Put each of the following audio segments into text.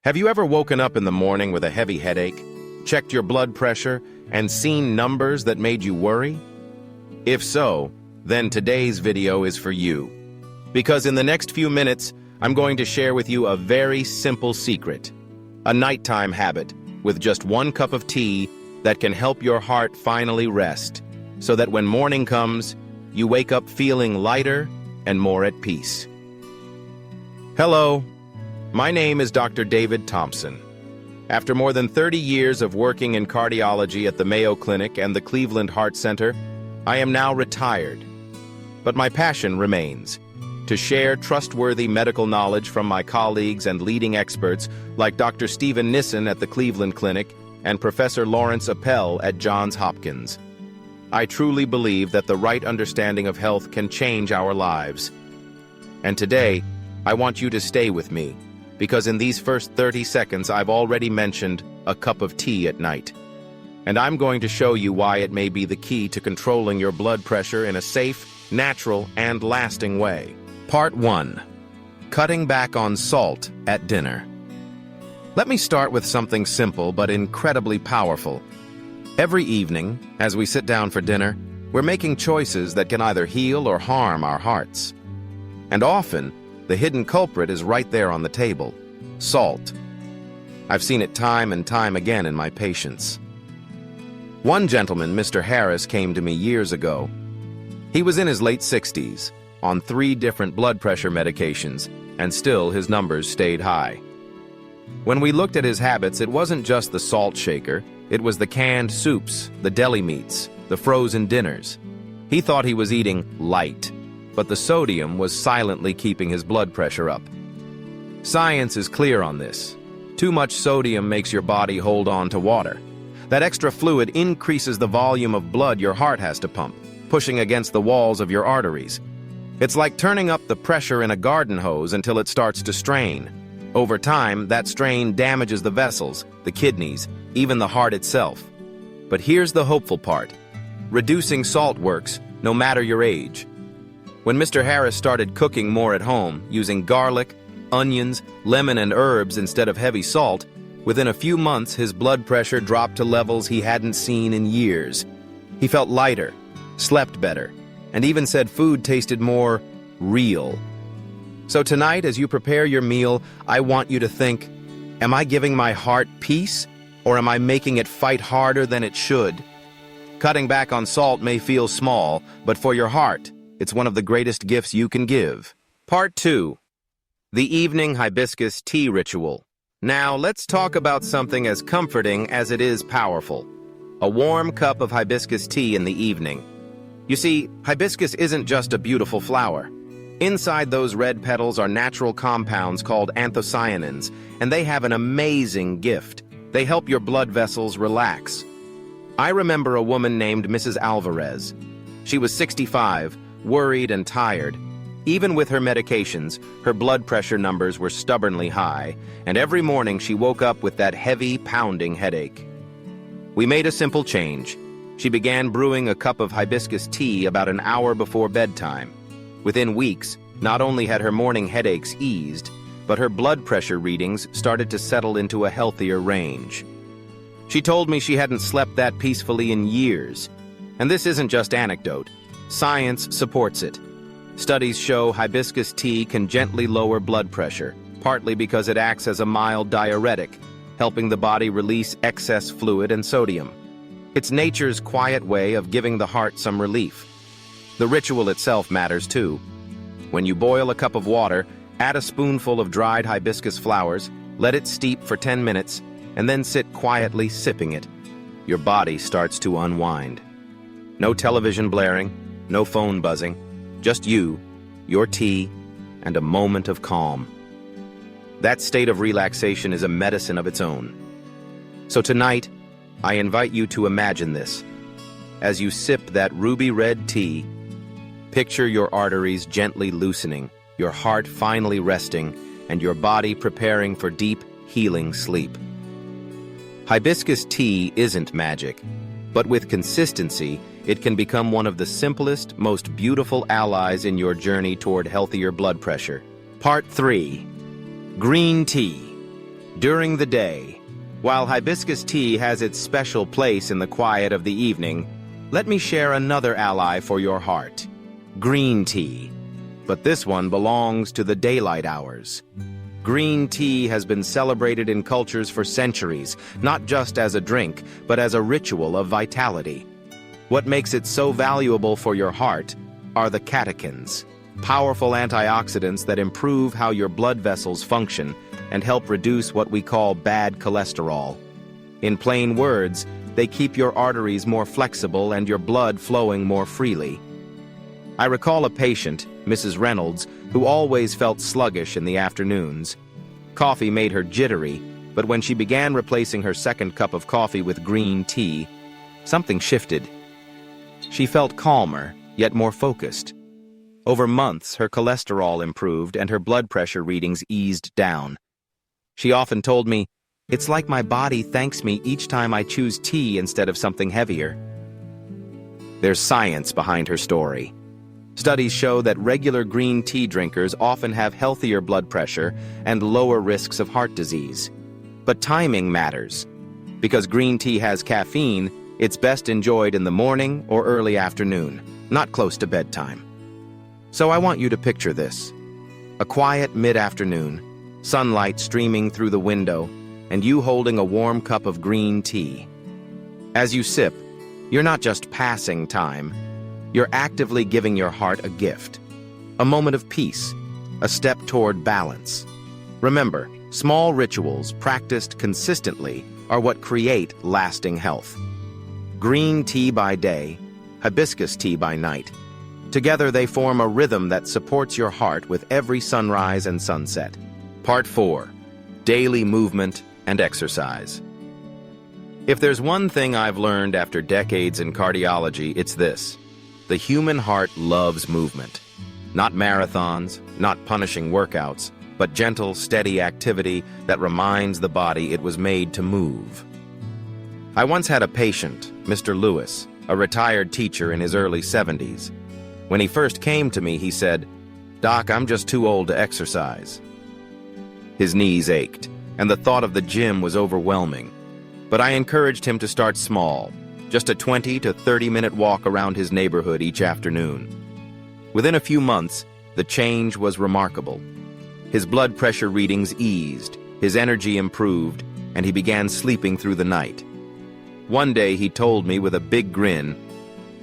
Have you ever woken up in the morning with a heavy headache, checked your blood pressure, and seen numbers that made you worry? If so, then today's video is for you. Because in the next few minutes, I'm going to share with you a very simple secret. A nighttime habit with just 1 cup of tea that can help your heart finally rest, so that when morning comes, you wake up feeling lighter and more at peace. Hello, my name is Dr. David Thompson. After more than 30 years of working in cardiology at the Mayo Clinic and the Cleveland Heart Center, I am now retired. But my passion remains: to share trustworthy medical knowledge from my colleagues and leading experts like Dr. Stephen Nissen at the Cleveland Clinic and Professor Lawrence Appel at Johns Hopkins. I truly believe that the right understanding of health can change our lives. And today, I want you to stay with me, because in these first 30 seconds I've already mentioned a cup of tea at night. And I'm going to show you why it may be the key to controlling your blood pressure in a safe, natural, and lasting way. Part 1. Cutting back on salt at dinner. Let me start with something simple but incredibly powerful. Every evening, as we sit down for dinner, we're making choices that can either heal or harm our hearts. And often, the hidden culprit is right there on the table: salt. I've seen it time and time again in my patients. One gentleman, Mr. Harris, came to me years ago. He was in his late 60s, on 3 different blood pressure medications, and still his numbers stayed high. When we looked at his habits, it wasn't just the salt shaker, it was the canned soups, the deli meats, the frozen dinners. He thought he was eating light, but the sodium was silently keeping his blood pressure up. Science is clear on this. Too much sodium makes your body hold on to water. That extra fluid increases the volume of blood your heart has to pump, pushing against the walls of your arteries. It's like turning up the pressure in a garden hose until it starts to strain. Over time, that strain damages the vessels, the kidneys, even the heart itself. But here's the hopeful part. Reducing salt works, no matter your age. When Mr. Harris started cooking more at home, using garlic, onions, lemon, and herbs instead of heavy salt, within a few months his blood pressure dropped to levels he hadn't seen in years. He felt lighter, slept better, and even said food tasted more real. So tonight, as you prepare your meal, I want you to think, am I giving my heart peace, or am I making it fight harder than it should? Cutting back on salt may feel small, but for your heart, it's one of the greatest gifts you can give. Part 2. The evening hibiscus tea ritual. Now, let's talk about something as comforting as it is powerful. A warm cup of hibiscus tea in the evening. You see, hibiscus isn't just a beautiful flower. Inside those red petals are natural compounds called anthocyanins, and they have an amazing gift. They help your blood vessels relax. I remember a woman named Mrs. Alvarez. She was 65, worried and tired. Even with her medications, her blood pressure numbers were stubbornly high, and every morning she woke up with that heavy, pounding headache. We made a simple change. She began brewing a cup of hibiscus tea about an hour before bedtime. Within weeks, not only had her morning headaches eased, but her blood pressure readings started to settle into a healthier range. She told me she hadn't slept that peacefully in years. And this isn't just anecdote. Science supports it. Studies show hibiscus tea can gently lower blood pressure, partly because it acts as a mild diuretic, helping the body release excess fluid and sodium. It's nature's quiet way of giving the heart some relief. The ritual itself matters too. When you boil a cup of water, add a spoonful of dried hibiscus flowers, let it steep for 10 minutes, and then sit quietly sipping it. Your body starts to unwind. No television blaring, no phone buzzing, just you, your tea, and a moment of calm. That state of relaxation is a medicine of its own. So tonight, I invite you to imagine this. As you sip that ruby red tea, picture your arteries gently loosening, your heart finally resting, and your body preparing for deep, healing sleep. Hibiscus tea isn't magic, but with consistency, it can become one of the simplest, most beautiful allies in your journey toward healthier blood pressure. Part 3. Green tea. During the day, while hibiscus tea has its special place in the quiet of the evening, let me share another ally for your heart: green tea. But this one belongs to the daylight hours. Green tea has been celebrated in cultures for centuries, not just as a drink, but as a ritual of vitality. What makes it so valuable for your heart are the catechins, powerful antioxidants that improve how your blood vessels function and help reduce what we call bad cholesterol. In plain words, they keep your arteries more flexible and your blood flowing more freely. I recall a patient, Mrs. Reynolds, who always felt sluggish in the afternoons. Coffee made her jittery, but when she began replacing her second cup of coffee with green tea, something shifted. She felt calmer, yet more focused. Over months, her cholesterol improved and her blood pressure readings eased down. She often told me, "It's like my body thanks me each time I choose tea instead of something heavier." There's science behind her story. Studies show that regular green tea drinkers often have healthier blood pressure and lower risks of heart disease. But timing matters. Because green tea has caffeine, it's best enjoyed in the morning or early afternoon, not close to bedtime. So I want you to picture this: a quiet mid-afternoon, sunlight streaming through the window, and you holding a warm cup of green tea. As you sip, you're not just passing time. You're actively giving your heart a gift, a moment of peace, a step toward balance. Remember, small rituals practiced consistently are what create lasting health. Green tea by day, hibiscus tea by night. Together they form a rhythm that supports your heart with every sunrise and sunset. Part 4. Daily movement and exercise. If there's one thing I've learned after decades in cardiology, it's this: the human heart loves movement. Not marathons, not punishing workouts, but gentle, steady activity that reminds the body it was made to move. I once had a patient, Mr. Lewis, a retired teacher in his early 70s. When he first came to me, he said, "Doc, I'm just too old to exercise." His knees ached, and the thought of the gym was overwhelming. But I encouraged him to start small, just a 20 to 30-minute walk around his neighborhood each afternoon. Within a few months, the change was remarkable. His blood pressure readings eased, his energy improved, and he began sleeping through the night. One day he told me with a big grin,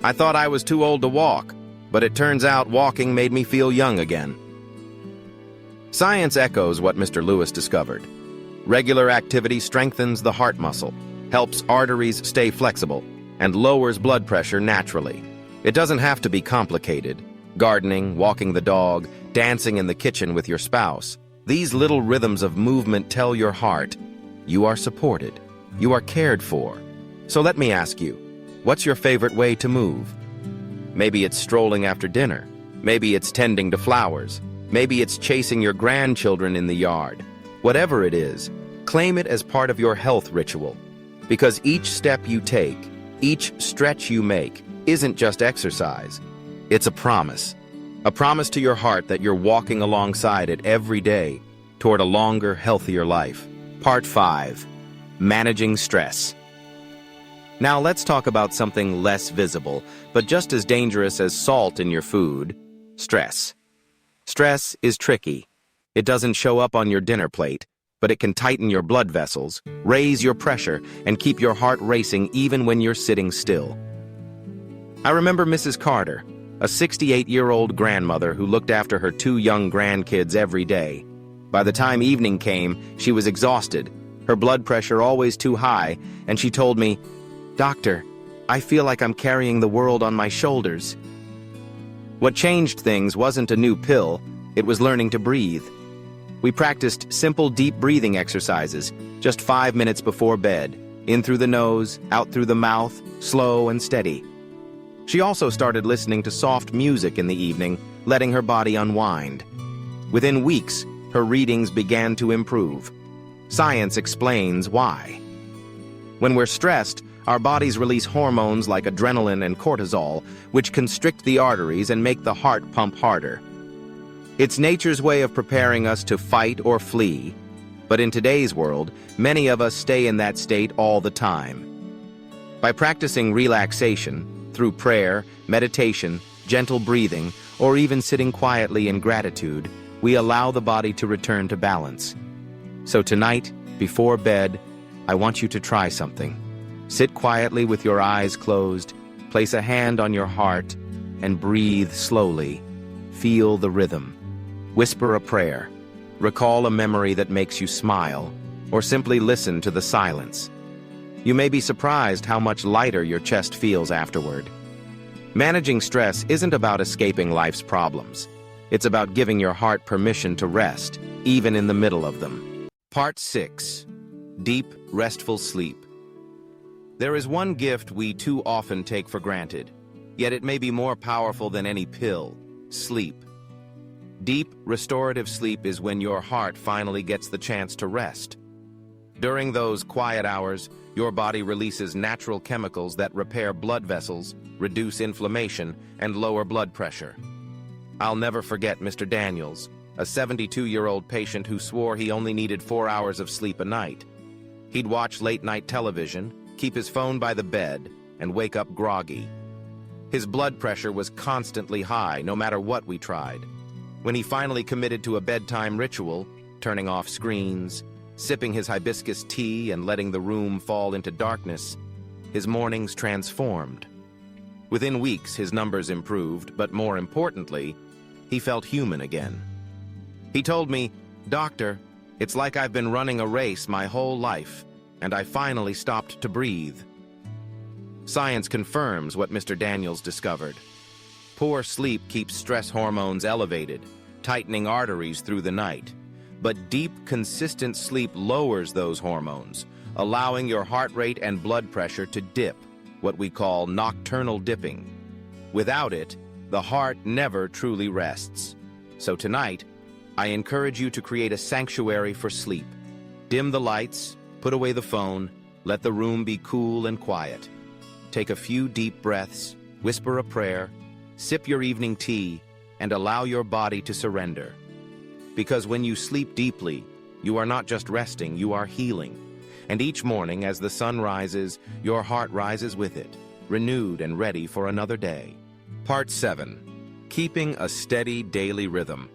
"I thought I was too old to walk, but it turns out walking made me feel young again." Science echoes what Mr. Lewis discovered. Regular activity strengthens the heart muscle, helps arteries stay flexible, and lowers blood pressure naturally. It doesn't have to be complicated. Gardening, walking the dog, dancing in the kitchen with your spouse. These little rhythms of movement tell your heart, you are supported, you are cared for. So let me ask you, what's your favorite way to move? Maybe it's strolling after dinner. Maybe it's tending to flowers. Maybe it's chasing your grandchildren in the yard. Whatever it is, claim it as part of your health ritual. Because each step you take, each stretch you make, isn't just exercise. It's a promise to your heart that you're walking alongside it every day toward a longer, healthier life. Part 5. Managing stress. Now let's talk about something less visible, but just as dangerous as salt in your food: stress. Stress is tricky. It doesn't show up on your dinner plate, but it can tighten your blood vessels, raise your pressure, and keep your heart racing even when you're sitting still. I remember Mrs. Carter, a 68-year-old grandmother who looked after her 2 young grandkids every day. By the time evening came, she was exhausted, her blood pressure always too high, and she told me, "Doctor, I feel like I'm carrying the world on my shoulders." What changed things wasn't a new pill, it was learning to breathe. We practiced simple deep breathing exercises, just 5 minutes before bed, in through the nose, out through the mouth, slow and steady. She also started listening to soft music in the evening, letting her body unwind. Within weeks, her readings began to improve. Science explains why. When we're stressed, our bodies release hormones like adrenaline and cortisol, which constrict the arteries and make the heart pump harder. It's nature's way of preparing us to fight or flee. But in today's world, many of us stay in that state all the time. By practicing relaxation through prayer, meditation, gentle breathing, or even sitting quietly in gratitude, we allow the body to return to balance. So tonight, before bed, I want you to try something. Sit quietly with your eyes closed, place a hand on your heart, and breathe slowly. Feel the rhythm. Whisper a prayer. Recall a memory that makes you smile, or simply listen to the silence. You may be surprised how much lighter your chest feels afterward. Managing stress isn't about escaping life's problems. It's about giving your heart permission to rest, even in the middle of them. Part 6. Deep, restful sleep. There is one gift we too often take for granted, yet it may be more powerful than any pill: sleep. Deep, restorative sleep is when your heart finally gets the chance to rest. During those quiet hours, your body releases natural chemicals that repair blood vessels, reduce inflammation, and lower blood pressure. I'll never forget Mr. Daniels, a 72-year-old patient who swore he only needed 4 hours of sleep a night. He'd watch late-night television, keep his phone by the bed, and wake up groggy. His blood pressure was constantly high, no matter what we tried. When he finally committed to a bedtime ritual, turning off screens, sipping his hibiscus tea and letting the room fall into darkness, his mornings transformed. Within weeks, his numbers improved, but more importantly, he felt human again. He told me, "Doctor, it's like I've been running a race my whole life, and I finally stopped to breathe." Science confirms what Mr. Daniels discovered. Poor sleep keeps stress hormones elevated, tightening arteries through the night. But deep, consistent sleep lowers those hormones, allowing your heart rate and blood pressure to dip, what we call nocturnal dipping. Without it, the heart never truly rests. So tonight, I encourage you to create a sanctuary for sleep. Dim the lights, put away the phone, let the room be cool and quiet. Take a few deep breaths, whisper a prayer, sip your evening tea, and allow your body to surrender. Because when you sleep deeply, you are not just resting, you are healing. And each morning as the sun rises, your heart rises with it, renewed and ready for another day. Part 7. Keeping a steady daily rhythm.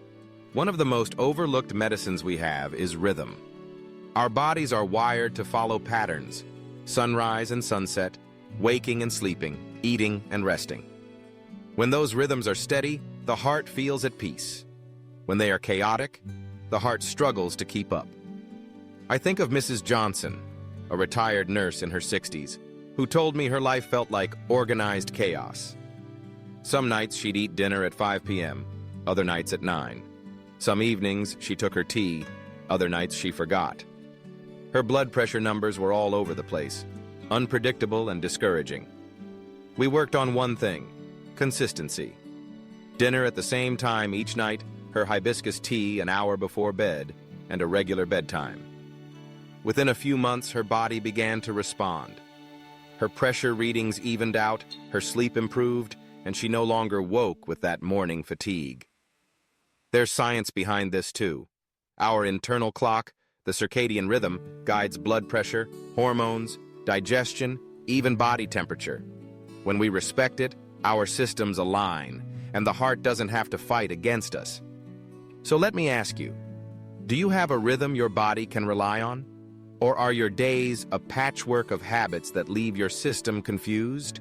One of the most overlooked medicines we have is rhythm. Our bodies are wired to follow patterns: sunrise and sunset, waking and sleeping, eating and resting. When those rhythms are steady, the heart feels at peace. When they are chaotic, the heart struggles to keep up. I think of Mrs. Johnson, a retired nurse in her 60s, who told me her life felt like organized chaos. Some nights she'd eat dinner at 5 p.m., other nights at 9. Some evenings she took her tea, other nights she forgot. Her blood pressure numbers were all over the place, unpredictable and discouraging. We worked on one thing: consistency. Dinner at the same time each night, her hibiscus tea an hour before bed, and a regular bedtime. Within a few months, her body began to respond. Her pressure readings evened out, her sleep improved, and she no longer woke with that morning fatigue. There's science behind this too. Our internal clock, the circadian rhythm, guides blood pressure, hormones, digestion, even body temperature. When we respect it, our systems align, and the heart doesn't have to fight against us. So let me ask you, do you have a rhythm your body can rely on? Or are your days a patchwork of habits that leave your system confused?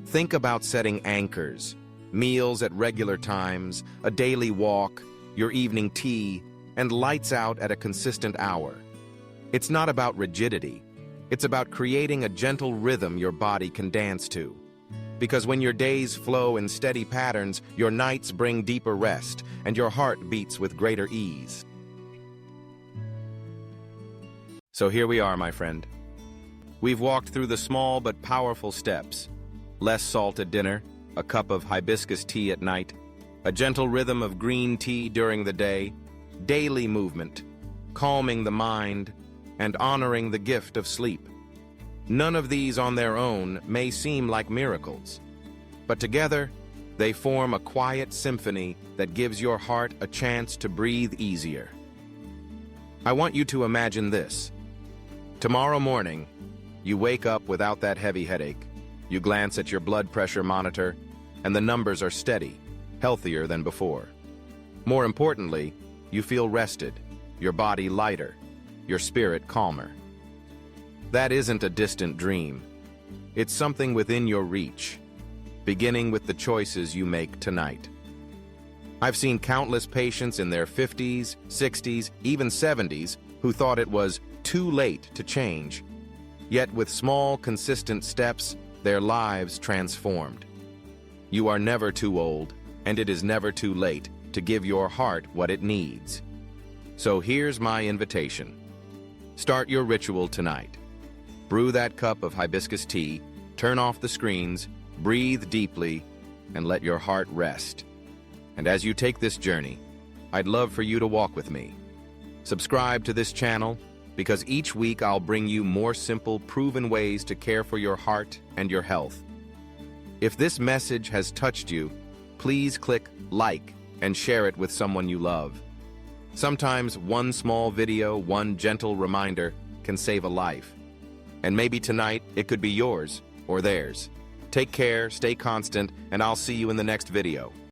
Think about setting anchors, meals at regular times, a daily walk, your evening tea, and lights out at a consistent hour. It's not about rigidity. It's about creating a gentle rhythm your body can dance to. Because when your days flow in steady patterns, your nights bring deeper rest, and your heart beats with greater ease. So here we are, my friend. We've walked through the small but powerful steps. Less salt at dinner, a cup of hibiscus tea at night, a gentle rhythm of green tea during the day, daily movement, calming the mind, and honoring the gift of sleep. None of these on their own may seem like miracles, but together they form a quiet symphony that gives your heart a chance to breathe easier. I want you to imagine this. Tomorrow morning, you wake up without that heavy headache. You glance at your blood pressure monitor, and the numbers are steady, healthier than before. More importantly, you feel rested, your body lighter, your spirit calmer. That isn't a distant dream. It's something within your reach, beginning with the choices you make tonight. I've seen countless patients in their 50s, 60s, even 70s who thought it was too late to change. Yet with small, consistent steps, their lives transformed. You are never too old, and it is never too late to give your heart what it needs. So here's my invitation. Start your ritual tonight. Brew that cup of hibiscus tea, turn off the screens, breathe deeply, and let your heart rest. And as you take this journey, I'd love for you to walk with me. Subscribe to this channel, because each week I'll bring you more simple, proven ways to care for your heart and your health. If this message has touched you, please click like and share it with someone you love. Sometimes one small video, one gentle reminder can save a life. And maybe tonight it could be yours or theirs. Take care, stay constant, and I'll see you in the next video.